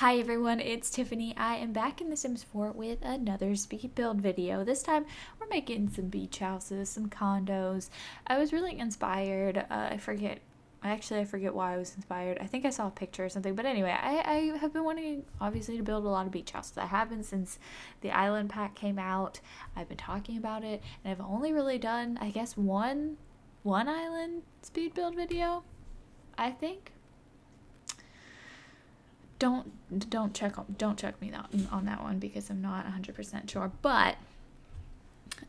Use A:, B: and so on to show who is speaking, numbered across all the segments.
A: Hi everyone, it's Tiffany. I am back in The Sims 4 with another speed build video. This time we're making some beach houses, some condos. I was really inspired. I forget why I was inspired. I think I saw a picture or something. But anyway, I have been wanting, obviously, to build a lot of beach houses. I have been since the island pack came out. I've been talking about it, and I've only really done, I guess, one island speed build video, I think. Don't check me on that one because I'm not 100% sure. But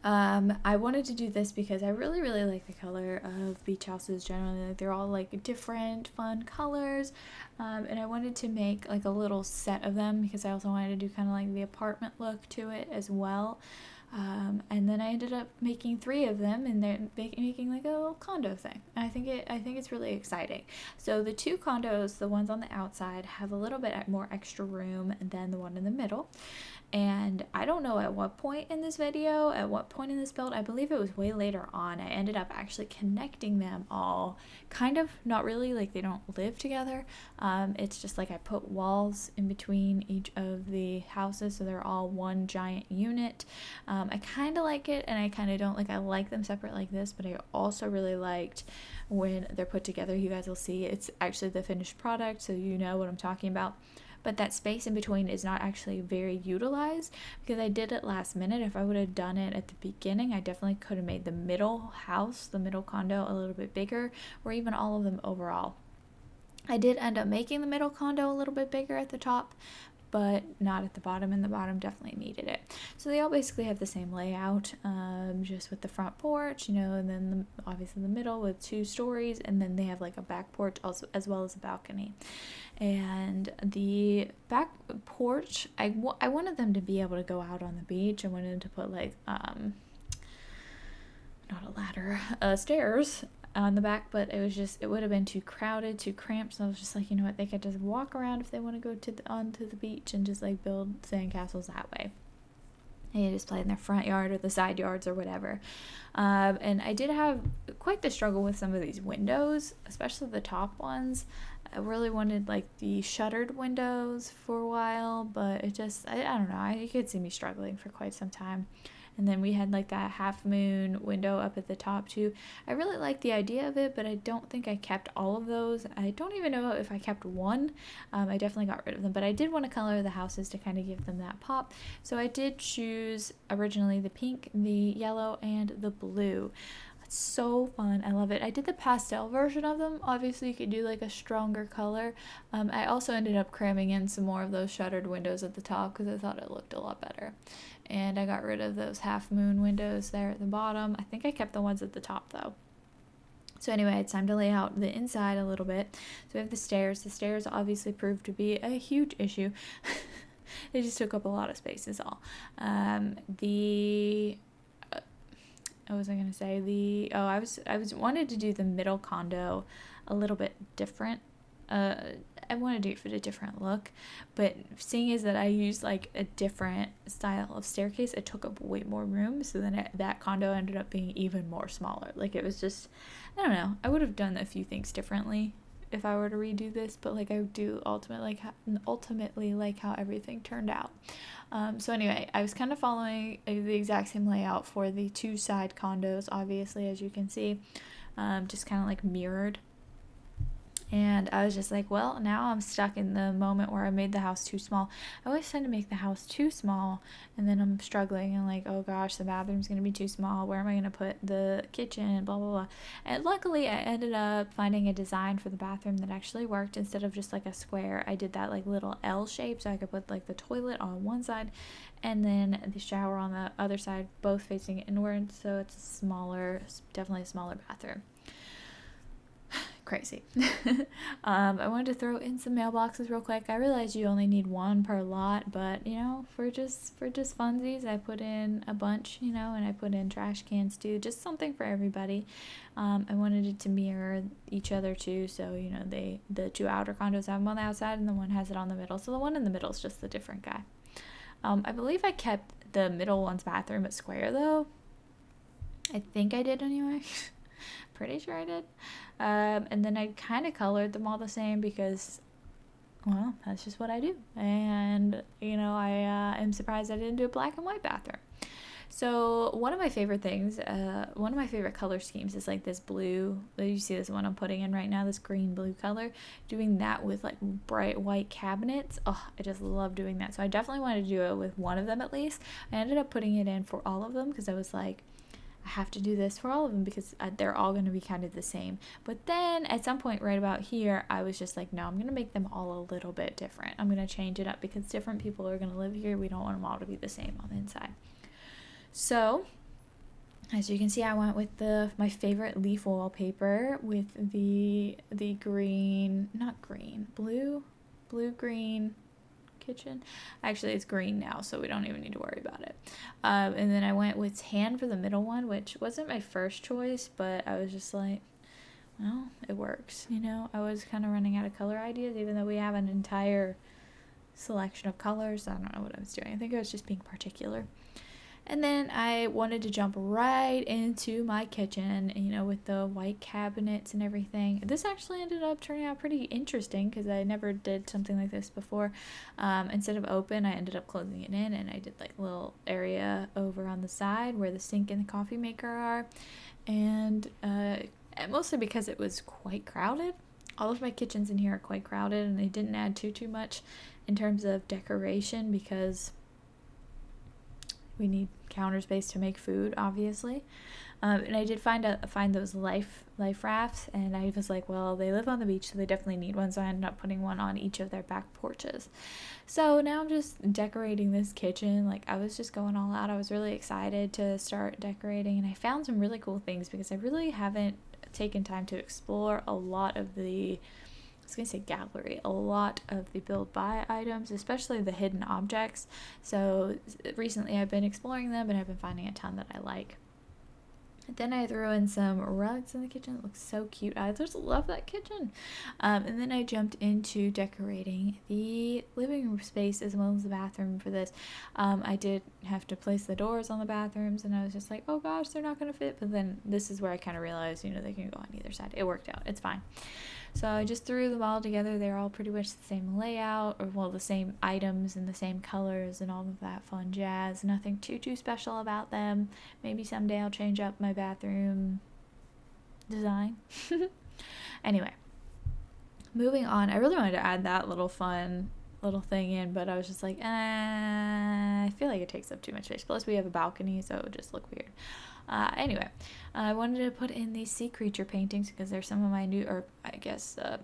A: I wanted to do this because I really like the color of beach houses generally. Like, they're all like different fun colors, and I wanted to make like a little set of them because I also wanted to do kind of like the apartment look to it as well. And then I ended up making 3 of them, and then making like a little condo thing. I think it's really exciting. So the 2 condos, the ones on the outside, have a little bit more extra room than the one in the middle. And I don't know at what point in this video, at what point in this build, I believe it was way later on, I ended up actually connecting them all, kind of, not really, like they don't live together. It's just like I put walls in between each of the houses so they're all one giant unit. I kind of like it and I kind of don't. Like, I like them separate like this, but I also really liked when they're put together. You guys will see it's actually the finished product, so you know what I'm talking about. But that space in between is not actually very utilized because I did it last minute. If I would have done it at the beginning, I definitely could have made the middle house, the middle condo, a little bit bigger, or even all of them overall. I did end up making the middle condo a little bit bigger at the top, but not at the bottom, and the bottom definitely needed it. So they all basically have the same layout, just with the front porch, and then obviously the middle with 2 stories, and then they have like a back porch also, as well as a balcony. And the back porch, I wanted them to be able to go out on the beach. I wanted them to put like not a ladder, stairs on the back, but it would have been too crowded, too cramped. So I was just like, you know what, they could just walk around if they want to go onto the beach and just like build sandcastles that way. And just play in their front yard or the side yards or whatever. And I did have quite the struggle with some of these windows, especially the top ones. I really wanted like the shuttered windows for a while, but it just, I don't know, you could see me struggling for quite some time. And then we had like that half moon window up at the top too. I really like the idea of it, but I don't think I kept all of those. I don't even know if I kept one. I definitely got rid of them, but I did want to color the houses to kind of give them that pop. So I did choose originally the pink, the yellow, and the blue. It's so fun. I love it. I did the pastel version of them. Obviously, you could do like a stronger color. I also ended up cramming in some more of those shuttered windows at the top because I thought it looked a lot better. And I got rid of those half moon windows there at the bottom. I think I kept the ones at the top though. So anyway, it's time to lay out the inside a little bit. So we have the stairs. The stairs obviously proved to be a huge issue. They just took up a lot of space is all. What was I gonna say? I was wanted to do the middle condo a little bit different. I want to do it for a different look, but seeing is that I used like a different style of staircase, it took up way more room, so then that condo ended up being even more smaller. Like, it was just, I don't know, I would have done a few things differently if I were to redo this, but like I do ultimately like how everything turned out. So anyway, I was kind of following the exact same layout for the 2 side condos, obviously, as you can see, just kind of like mirrored. And I was just like, well, now I'm stuck in the moment where I made the house too small. I always tend to make the house too small, and then I'm struggling and like, oh gosh, the bathroom's going to be too small. Where am I going to put the kitchen? Blah, blah, blah. And luckily, I ended up finding a design for the bathroom that actually worked. Instead of just like a square, I did that like little L shape so I could put like the toilet on one side and then the shower on the other side, both facing inward. So it's definitely a smaller bathroom. Crazy. I wanted to throw in some mailboxes real quick. I realized you only need 1 per lot, but for just funsies, I put in a bunch, and I put in trash cans too, just something for everybody. I wanted it to mirror each other too, so the 2 outer condos have them on the outside, and the one has it on the middle. So the one in the middle is just the different guy. I believe I kept the middle one's bathroom at square though. I think I did anyway. Pretty sure I did. And then I kind of colored them all the same because well, that's just what I do. And, I am surprised I didn't do a black and white bathroom. So one of my favorite things, one of my favorite color schemes is like this blue. You see this one I'm putting in right now, this green blue color. Doing that with like bright white cabinets. Oh, I just love doing that. So I definitely wanted to do it with one of them at least. I ended up putting it in for all of them because I was like, I have to do this for all of them because they're all going to be kind of the same. But then at some point right about here, I was just like, no, I'm going to make them all a little bit different. I'm going to change it up because different people are going to live here. We don't want them all to be the same on the inside. So, as you can see, I went with my favorite leaf wallpaper with the green, not green, blue-green kitchen. Actually, it's green now, so we don't even need to worry about it. And then I went with tan for the middle one, which wasn't my first choice, but I was just like, well, it works, I was kind of running out of color ideas, even though we have an entire selection of colors. I don't know what I was doing. I think I was just being particular. And then I wanted to jump right into my kitchen, with the white cabinets and everything. This actually ended up turning out pretty interesting because I never did something like this before. Instead of open, I ended up closing it in, and I did like a little area over on the side where the sink and the coffee maker are. And mostly because it was quite crowded. All of my kitchens in here are quite crowded, and they didn't add too much in terms of decoration because we need counter space to make food, obviously. And I did find those life rafts, and I was like, well, they live on the beach, so they definitely need one, so I ended up putting one on each of their back porches. So now I'm just decorating this kitchen. Like, I was just going all out. I was really excited to start decorating, and I found some really cool things because I really haven't taken time to explore a lot of the gallery, a lot of the build buy items, especially the hidden objects. So recently I've been exploring them, and I've been finding a ton that I like. Then I threw in some rugs in the kitchen. It looks so cute. I just love that kitchen. And then I jumped into decorating the living room space as well as the bathroom for this. I did have to place the doors on the bathrooms, and I was just like, oh gosh, they're not going to fit. But then this is where I kind of realized, they can go on either side. It worked out. It's fine. So I just threw them all together. They're all pretty much the same layout, or the same items and the same colors and all of that fun jazz. Nothing too special about them. Maybe someday I'll change up my bathroom design. Anyway, moving on. I really wanted to add that little fun little thing in, but I was just like, I feel like it takes up too much space. Plus we have a balcony, so it would just look weird. Anyway, I wanted to put in these sea creature paintings because they're some of my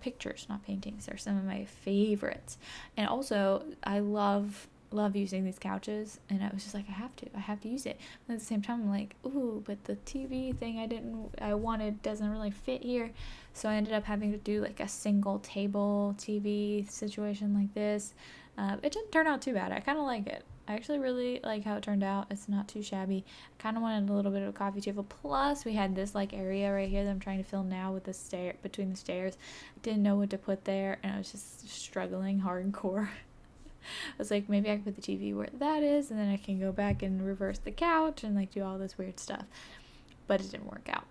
A: pictures, not paintings. They're some of my favorites. And also, I love using these couches, and I was just like, I have to use it. But at the same time, I'm like, ooh, but the TV thing I wanted doesn't really fit here. So I ended up having to do like a single table TV situation like this. It didn't turn out too bad. I kind of like it. I actually really like how it turned out. It's not too shabby. I kind of wanted a little bit of a coffee table. Plus, we had this like area right here that I'm trying to fill now with the between the stairs. Didn't know what to put there, and I was just struggling hardcore. I was like, maybe I can put the TV where that is, and then I can go back and reverse the couch and like do all this weird stuff. But it didn't work out.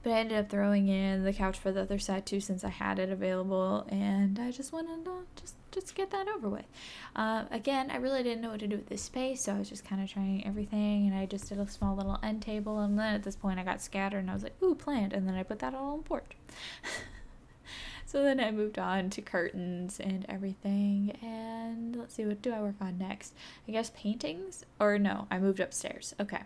A: But I ended up throwing in the couch for the other side too, since I had it available, and I just wanted to just get that over with. Again, I really didn't know what to do with this space, so I was just kind of trying everything, and I just did a small little end table, and then at this point I got scattered, and I was like, ooh, plant, and then I put that all on the porch. So then I moved on to curtains and everything, and let's see, what do I work on next? I guess paintings? Or no, I moved upstairs. Okay,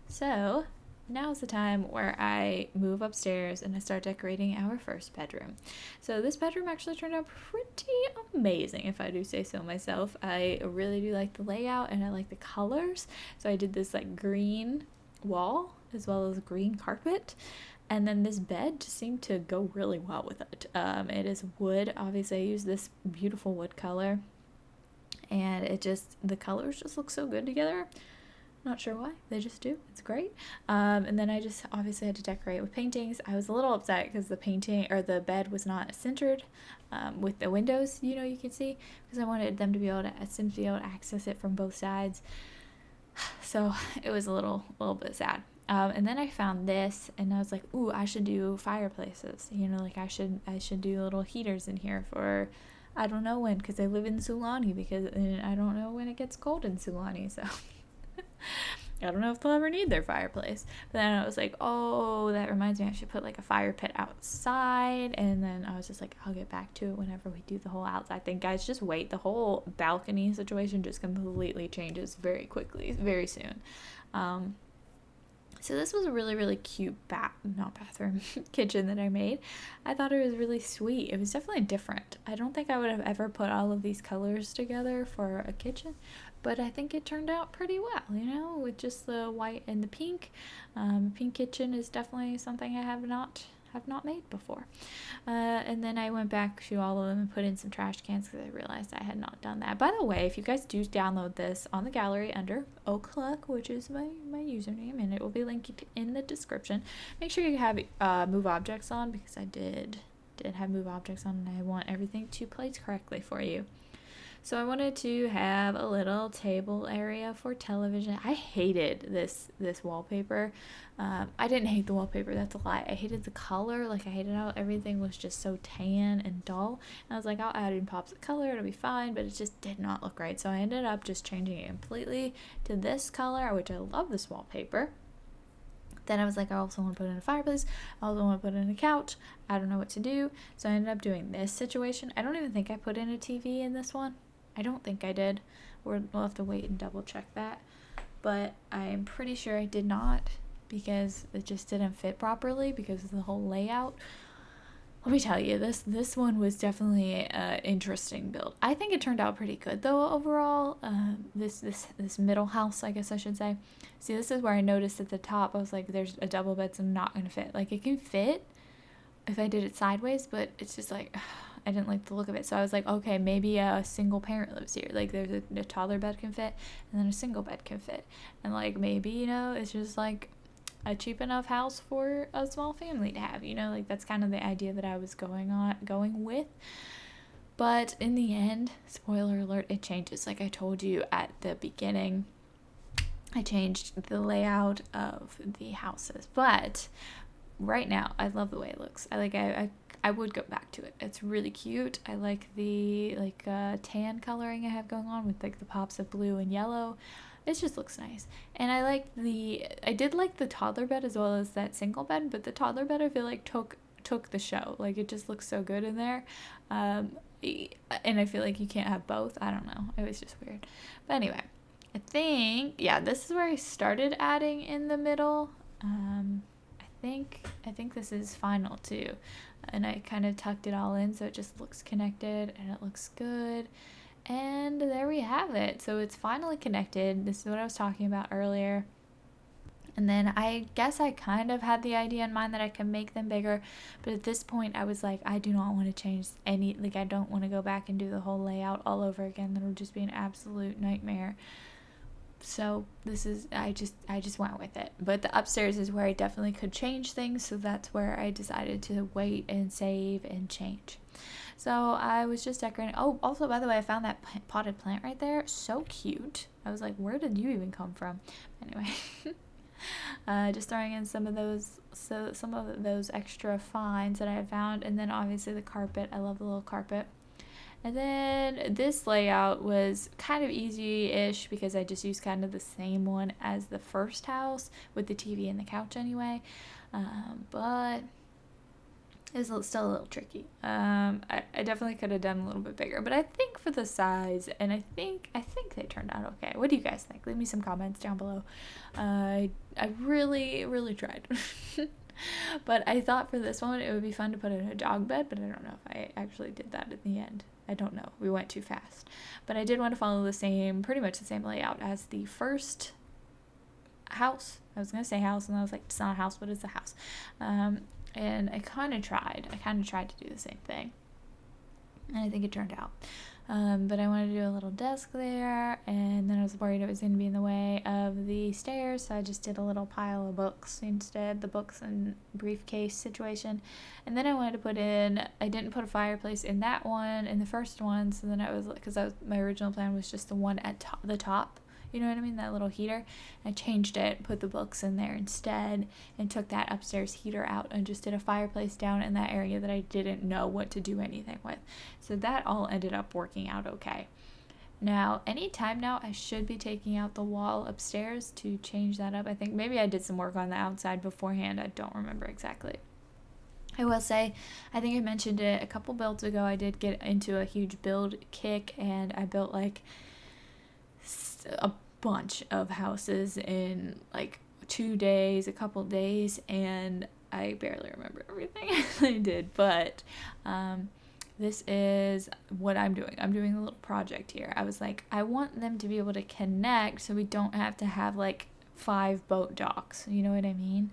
A: so now's the time where I move upstairs and I start decorating our first bedroom. So this bedroom actually turned out pretty amazing, if I do say so myself. I really do like the layout, and I like the colors. So I did this like green wall as well as green carpet. And then this bed just seemed to go really well with it. It is wood. Obviously, I used this beautiful wood color. And the colors just look so good together. Not sure why. They just do. It's great. And then I just obviously had to decorate with paintings. I was a little upset because the bed was not centered with the windows, you can see. Because I wanted them to be able to access it from both sides. So it was a little bit sad. And then I found this, and I was like, ooh, I should do fireplaces. Like I should do little heaters in here for, I don't know when, because I live in Sulani, and I don't know when it gets cold in Sulani, so I don't know if they'll ever need their fireplace. But then I was like, oh, that reminds me, I should put like a fire pit outside. And then I was just like, I'll get back to it whenever we do the whole outside thing. Guys, just wait. The whole balcony situation just completely changes very quickly, very soon. So this was a really, really cute kitchen that I made. I thought it was really sweet. It was definitely different. I don't think I would have ever put all of these colors together for a kitchen, but I think it turned out pretty well, you know, with just the white and the pink. Pink kitchen is definitely something I have not made before. And then I went back to all of them and put in some trash cans because I realized I had not done that. By the way, if you guys do download this on the gallery under Ohcluck, which is my username, and it will be linked in the description, make sure you have move objects on, because I did have move objects on, and I want everything to place correctly for you. So I wanted to have a little table area for television. I hated this wallpaper. I didn't hate the wallpaper, that's a lie. I hated the color. Like, I hated how everything was just so tan and dull. And I was like, I'll add in pops of color, it'll be fine, but it just did not look right. So I ended up just changing it completely to this color, which I love this wallpaper. Then I was like, I also want to put in a fireplace. I also want to put in a couch. I don't know what to do. So I ended up doing this situation. I don't even think I put in a TV in this one. I don't think I did. We'll have to wait and double check that. But I'm pretty sure I did not, because it just didn't fit properly because of the whole layout. Let me tell you, this one was definitely an interesting build. I think it turned out pretty good though overall. This middle house, I guess I should say. See, this is where I noticed at the top, I was like, there's a double bed, so not gonna fit. Like, it can fit if I did it sideways, but it's just like, I didn't like the look of it. So I was like, okay, maybe a single parent lives here. Like, there's a toddler bed can fit, and then a single bed can fit. And like, maybe, you know, it's just like a cheap enough house for a small family to have, you know, like that's kind of the idea that I was going with. But in the end, spoiler alert, it changes. Like I told you at the beginning, I changed the layout of the houses, but right now I love the way it looks. I would go back to it. It's really cute. I like the tan coloring I have going on with like the pops of blue and yellow. It just looks nice. And I did like the toddler bed as well as that single bed, but the toddler bed I feel like took the show. Like, it just looks so good in there. And I feel like you can't have both. I don't know. It was just weird. But anyway, I think, yeah, this is where I started adding in the middle. I think this is final too. And I kind of tucked it all in so it just looks connected and it looks good. And there we have it. So it's finally connected. This is what I was talking about earlier. And then I guess I kind of had the idea in mind that I can make them bigger. But at this point, I was like, I do not want to change any, like I don't want to go back and do the whole layout all over again. That would just be an absolute nightmare. So this is, I just went with it. But the upstairs is where I definitely could change things. So that's where I decided to wait and save and change. So I was just decorating. Oh, also, by the way, I found that potted plant right there. So cute. I was like, where did you even come from? Anyway, just throwing in some of those extra finds that I had found. And then obviously the carpet. I love the little carpet. And then this layout was kind of easy-ish because I just used kind of the same one as the first house with the TV and the couch anyway. But it was still a little tricky. I definitely could have done a little bit bigger, but I think for the size, and I think they turned out okay. What do you guys think? Leave me some comments down below. I really, really tried. But I thought for this one it would be fun to put in a dog bed, but I don't know if I actually did that in the end. I don't know. We went too fast. But I did want to follow pretty much the same layout as the first house. I was going to say house, and I was like, it's not a house, but it's a house. And I kind of tried to do the same thing. And I think it turned out. But I wanted to do a little desk there, and then I was worried it was going to be in the way of the stairs, so I just did a little pile of books instead, the books and briefcase situation. And then I wanted to I didn't put a fireplace in that one, in the first one, so then I was, because my original plan was just the one at the top, you know what I mean, that little heater. I changed it, put the books in there instead, and took that upstairs heater out and just did a fireplace down in that area that I didn't know what to do anything with. So that all ended up working out okay. Now, anytime now, I should be taking out the wall upstairs to change that up. I think maybe I did some work on the outside beforehand. I don't remember exactly. I will say, I think I mentioned it a couple builds ago, I did get into a huge build kick, and I built like a bunch of houses in like 2 days, a couple days, and I barely remember everything I did, but this is what I'm doing. I'm doing a little project here. I was like, I want them to be able to connect so we don't have to have like 5 boat docks. You know what I mean?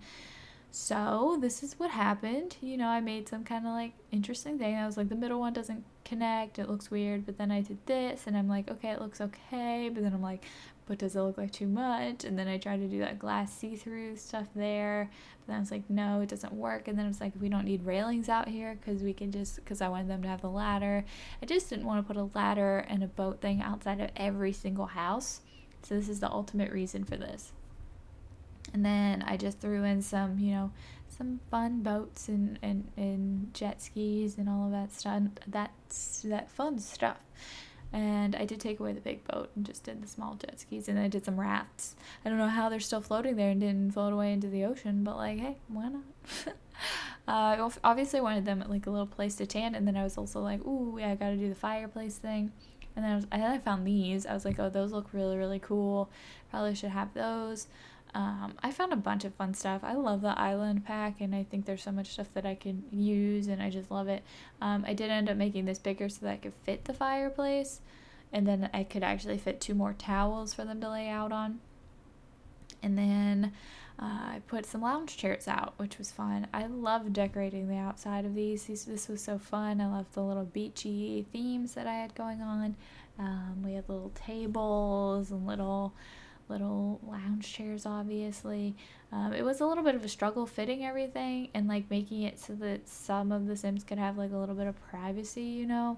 A: So this is what happened. You know, I made some kind of like interesting thing. I was like, the middle one doesn't connect. It looks weird. But then I did this and I'm like, okay, it looks okay. But then I'm like, but does it look like too much? And then I tried to do that glass see-through stuff there. But then I was like, no, it doesn't work. And then I was like, we don't need railings out here because we can just, because I wanted them to have the ladder. I just didn't want to put a ladder and a boat thing outside of every single house. So this is the ultimate reason for this. And then I just threw in some, you know, some fun boats and jet skis and all of that stuff. That fun stuff. And I did take away the big boat and just did the small jet skis, and I did some rafts. I don't know how they're still floating there and didn't float away into the ocean, but like, hey, why not? I obviously wanted them at like a little place to tan, and then I was also like, ooh, yeah, I gotta do the fireplace thing. And then I found these. I was like, oh, those look really, really cool. Probably should have those. I found a bunch of fun stuff. I love the island pack, and I think there's so much stuff that I can use, and I just love it. I did end up making this bigger so that I could fit the fireplace, and then I could actually fit 2 more towels for them to lay out on. And then I put some lounge chairs out, which was fun. I love decorating the outside of these. This was so fun. I loved the little beachy themes that I had going on. We had little tables and little lounge chairs, obviously. It was a little bit of a struggle fitting everything and like making it so that some of the Sims could have like a little bit of privacy, you know.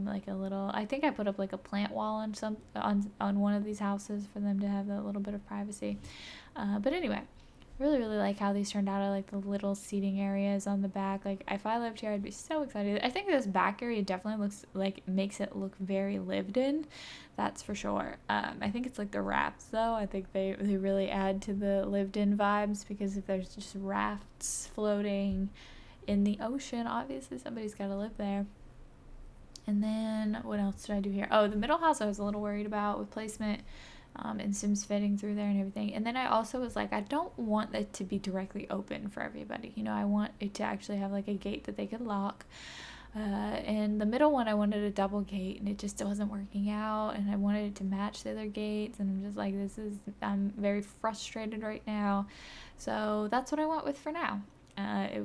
A: Like a little, I think I put up like a plant wall on one of these houses for them to have that little bit of privacy. But anyway, really, really like how these turned out. I like the little seating areas on the back. Like, if I lived here, I'd be so excited. I think this back area definitely looks like, makes it look very lived in. That's for sure. I think it's like the rafts, though. I think they really add to the lived in vibes, because if there's just rafts floating in the ocean, obviously somebody's got to live there. And then what else did I do here? Oh, the middle house I was a little worried about with placement. And Sims fitting through there and everything. And then I also was like, I don't want it to be directly open for everybody. You know, I want it to actually have like a gate that they could lock. And the middle one, I wanted a double gate, and it just wasn't working out. And I wanted it to match the other gates. And I'm just like, I'm very frustrated right now. So that's what I went with for now. It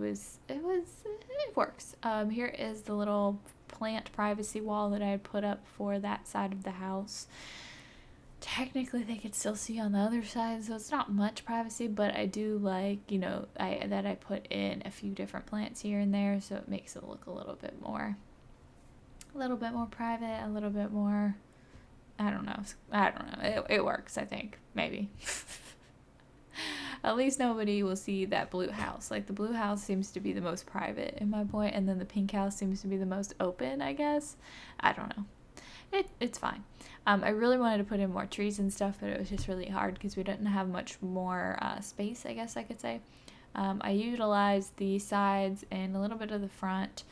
A: works. Here is the little plant privacy wall that I had put up for that side of the house. Technically they could still see on the other side, so it's not much privacy, but I do like, you know, I put in a few different plants here and there, so it makes it look a little bit more private, a little bit more, I don't know, it works, I think, maybe. At least nobody will see that blue house. Like, the blue house seems to be the most private in my point, and then the pink house seems to be the most open, I guess. I don't know. It's fine. I really wanted to put in more trees and stuff, but it was just really hard because we didn't have much more space, I guess I could say. I utilized the sides and a little bit of the front,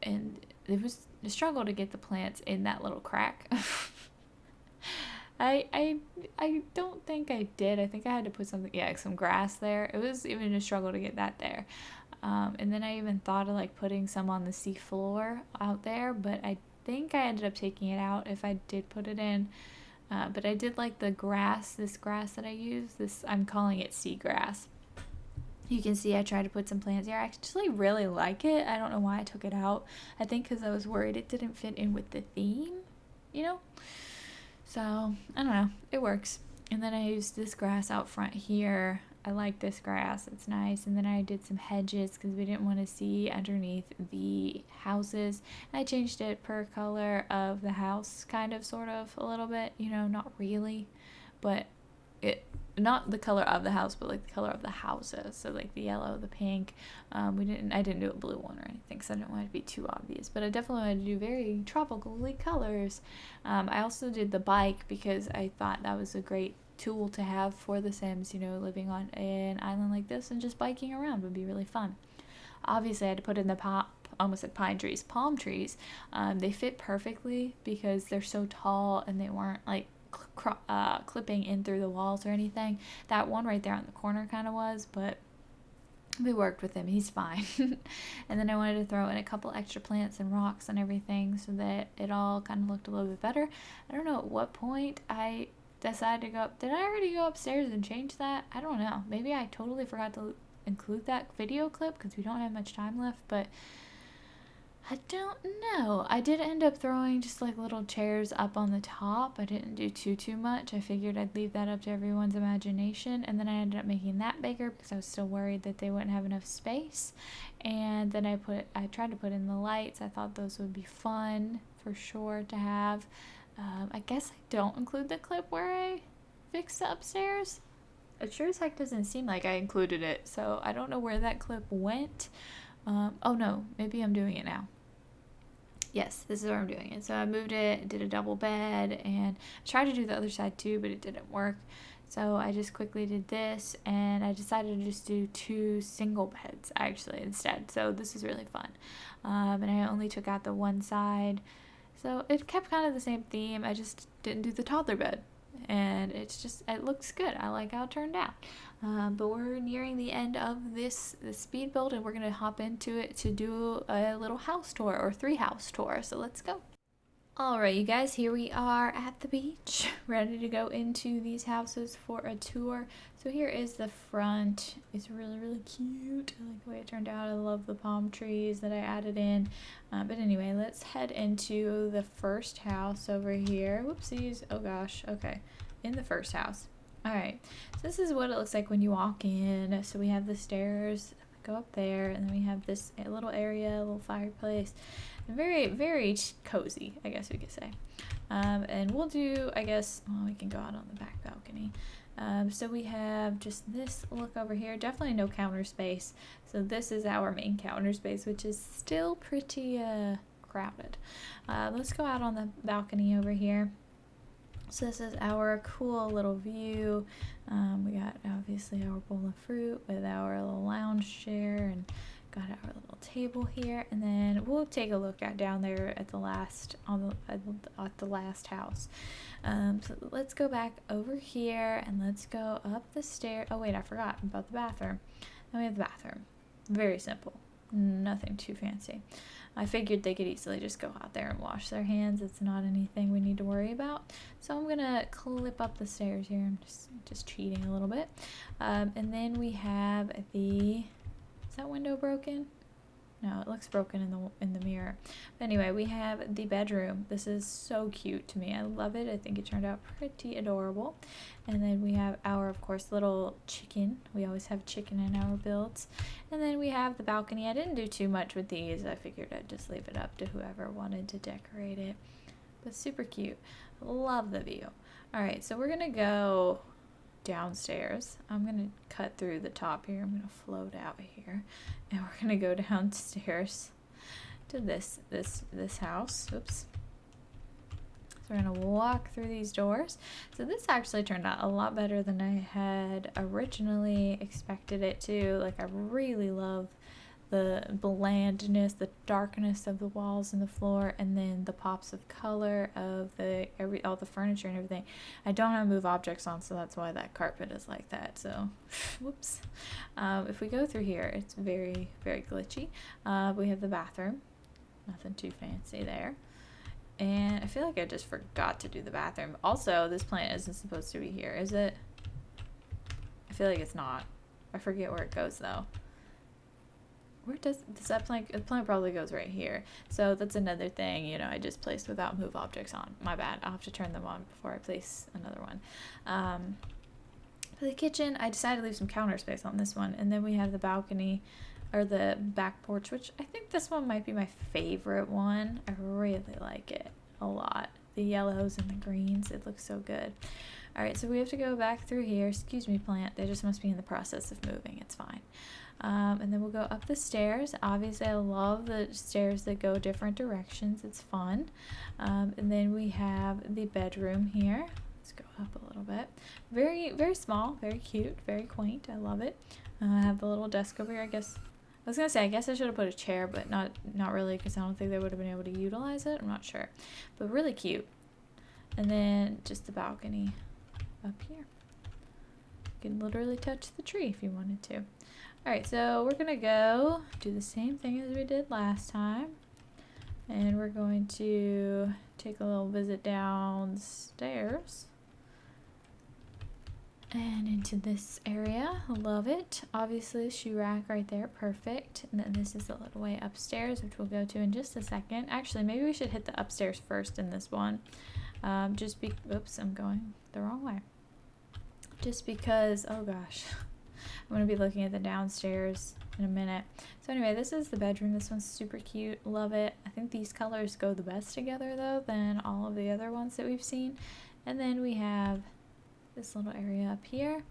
A: and it was a struggle to get the plants in that little crack. I don't think I did. I think I had to put some grass there. It was even a struggle to get that there. And then I even thought of like putting some on the seafloor out there, but I think I ended up taking it out if I did put it in. But I did like this grass that I use. I'm calling it seagrass. You can see I tried to put some plants here. I actually really like it. I don't know why I took it out. I think because I was worried it didn't fit in with the theme, you know? So, I don't know. It works. And then I used this grass out front here. I like this grass. It's nice. And then I did some hedges because we didn't want to see underneath the houses. I changed it per color of the house. house, kind of, sort of, a little bit, you know, not really, but it, not the color of the house, but like the color of the houses. So like the yellow, the pink. I didn't do a blue one or anything because I didn't want it to be too obvious, but I definitely wanted to do very tropically colors. I also did the bike because I thought that was a great tool to have for The Sims, you know, living on an island like this and just biking around would be really fun. Obviously I had to put in the almost said palm trees. They fit perfectly because they're so tall and they weren't like clipping in through the walls or anything. That one right there on the corner kind of was, but we worked with him, he's fine. And then I wanted to throw in a couple extra plants and rocks and everything so that it all kind of looked a little bit better. I don't know at what point I decided to go up. Did I already go upstairs and change that? I don't know. Maybe I totally forgot to include that video clip because we don't have much time left, but I don't know. I did end up throwing just like little chairs up on the top. I didn't do too much. I figured I'd leave that up to everyone's imagination, and then I ended up making that bigger because I was still worried that they wouldn't have enough space. And then I tried to put in the lights. I thought those would be fun for sure to have. I guess I don't include the clip where I fixed the upstairs. It sure as heck doesn't seem like I included it, so I don't know where that clip went. Oh no, maybe I'm doing it now. Yes, this is where I'm doing it. So I moved it, did a double bed, and I tried to do the other side too, but it didn't work. So I just quickly did this, and I decided to just do 2 single beds actually instead. So this is really fun. And I only took out the one side. So it kept kind of the same theme. I just didn't do the toddler bed. And it looks good. I like how it turned out. But we're nearing the end of the speed build, and we're going to hop into it to do a little house tour, or 3 house tours. So let's go. Alright, you guys, here we are at the beach, ready to go into these houses for a tour. So here is the front. It's really, really cute. I like the way it turned out. I love the palm trees that I added in. But anyway, let's head into the first house over here. Whoopsies. Oh gosh. Okay. In the first house. Alright, so this is what it looks like when you walk in. So we have the stairs, go up there, and then we have this little area, a little fireplace. Very, very cozy, I guess we could say. And we'll do, I guess, well, we can go out on the back balcony. So we have just this look over here. Definitely no counter space. So this is our main counter space, which is still pretty crowded. Let's go out on the balcony over here. So this is our cool little view. We got obviously our bowl of fruit with our little lounge chair, and got our little table here, and then we'll take a look down there at the last at the last house. So let's go back over here and let's go up the stairs. Oh wait, I forgot about the bathroom. Then we have the bathroom. Very simple, nothing too fancy. I figured they could easily just go out there and wash their hands. It's not anything we need to worry about. So I'm gonna clip up the stairs here. I'm just cheating a little bit. And then we have is that window broken? No, it looks broken in the mirror. But anyway, we have the bedroom. This is so cute to me. I love it. I think it turned out pretty adorable. And then we have our, of course, little chicken. We always have chicken in our builds. And then we have the balcony. I didn't do too much with these. I figured I'd just leave it up to whoever wanted to decorate it. But super cute. Love the view. All right, so we're gonna go downstairs. I'm gonna cut through the top here. I'm gonna float out here, and we're gonna go downstairs to this house. Oops. So we're gonna walk through these doors. So this actually turned out a lot better than I had originally expected it to. Like, I really love the blandness, the darkness of the walls and the floor, and then the pops of color of all the furniture and everything. I don't have move objects on, so that's why that carpet is like that. So, whoops. If we go through here, it's very, very glitchy. We have the bathroom. Nothing too fancy there. And I feel like I just forgot to do the bathroom. Also, this plant isn't supposed to be here, is it? I feel like it's not. I forget where it goes though. Where does that plant? The plant probably goes right here. So that's another thing, you know, I just placed without move objects on. My bad. I'll have to turn them on before I place another one. For the kitchen, I decided to leave some counter space on this one. And then we have the balcony, or the back porch, which I think this one might be my favorite one. I really like it a lot. the yellows and the greens. It looks so good. Alright, so we have to go back through here. Excuse me, plant. They just must be in the process of moving. It's fine. And then we'll go up the stairs. Obviously, I love the stairs that go different directions. It's fun. And then we have the bedroom here. Let's go up a little bit. Very, very small, very cute, very quaint. I love it. I have the little desk over here. I was gonna say, I guess I should have put a chair, but not really, because I don't think they would have been able to utilize it. I'm not sure, but really cute. And then just the balcony up here. You can literally touch the tree if you wanted to. Alright, so we're gonna go do the same thing as we did last time. And we're going to take a little visit downstairs. And into this area. Love it. Obviously, shoe rack right there. Perfect. And then this is the little way upstairs, which we'll go to in just a second. Actually, maybe we should hit the upstairs first in this one. Oops, I'm going the wrong way. Just because, oh gosh. I'm going to be looking at the downstairs in a minute. So anyway, this is the bedroom. This one's super cute. Love it. I think these colors go the best together, though, than all of the other ones that we've seen. And then we have this little area up here.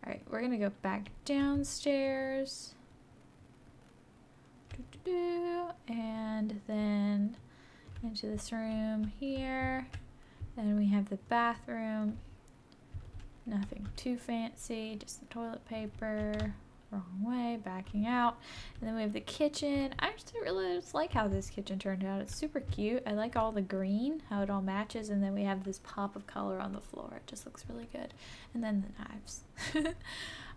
A: Alright, we're going to go back downstairs. And then into this room here. Then we have the bathroom. Nothing too fancy, just the toilet paper. Wrong way, backing out. And then we have the kitchen. I actually really just like how this kitchen turned out. It's super cute. I like all the green, how it all matches. And then we have this pop of color on the floor. It just looks really good. And then the knives.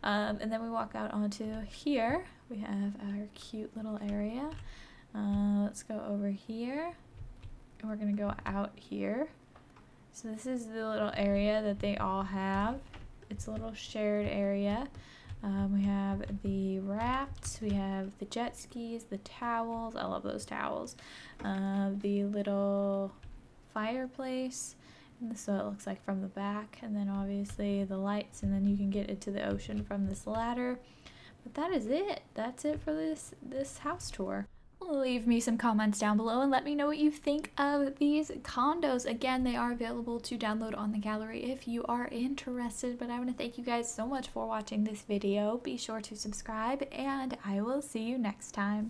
A: And then we walk out onto here. We have our cute little area. Let's go over here. And we're going to go out here. So this is the little area that they all have. It's a little shared area. We have the rafts, we have the jet skis, the towels. I love those towels. The little fireplace. And this is what it looks like from the back. And then obviously the lights, and then you can get into the ocean from this ladder. But that is it. That's it for this house tour. Leave me some comments down below and let me know what you think of these condos. Again, they are available to download on the gallery if you are interested, but I want to thank you guys so much for watching this video. Be sure to subscribe, and I will see you next time.